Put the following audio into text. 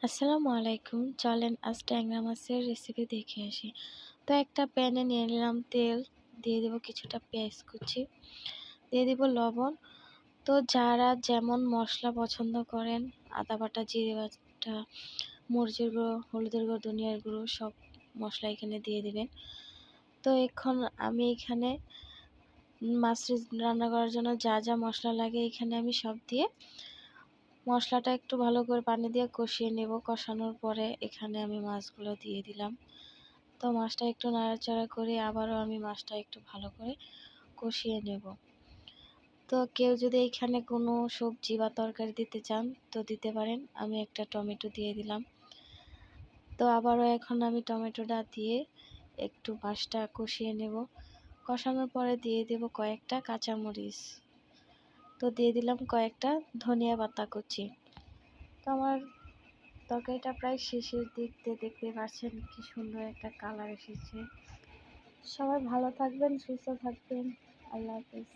আসসালামু আলাইকুম। চলেন আজ ট্যাংরা মাছের রেসিপি দেখে আসি। তো একটা প্যানে নিয়ে নিলাম তেল, দিয়ে দেব কিছুটা পেঁয়াজ কুচি, দিয়ে দিব লবণ। তো যারা যেমন মশলা পছন্দ করেন, আদা বাটা, জিরে বাটা, মরিচের গুঁড়ো, হলুদের গুঁড়ো, ধনিয়ার গুঁড়ো সব মশলা এখানে দিয়ে দিবেন। তো এখন আমি এখানে মাছ রান্না করার জন্য যা যা মশলা লাগে এখানে আমি সব দিয়ে মশলাটা একটু ভালো করে পানি দিয়ে কষিয়ে নেব। কষানোর পরে এখানে আমি মাছগুলো দিয়ে দিলাম। তো মাছটা একটু নাড়াচাড়া করে আবারও আমি মাছটা একটু ভালো করে কষিয়ে নেব। তো কেউ যদি এখানে কোনো সবজি বা তরকারি দিতে চান তো দিতে পারেন। আমি একটা টমেটো দিয়ে দিলাম। তো আবারও এখন আমি টমেটোটা দিয়ে একটু মাছটা কষিয়ে নেব। কষানোর পরে দিয়ে দেব কয়েকটা কাঁচামরিচ। তো দিয়ে দিলাম কয়েকটা ধনিয়া পাতা কুচি। তো আমার তরকারিটা প্রায় শেষের দিক দিয়ে দেখতে পাচ্ছেন কি সুন্দর একটা কালার এসেছে। সবাই ভালো থাকবেন, সুস্থ থাকবেন। আল্লাহ হাফেজ।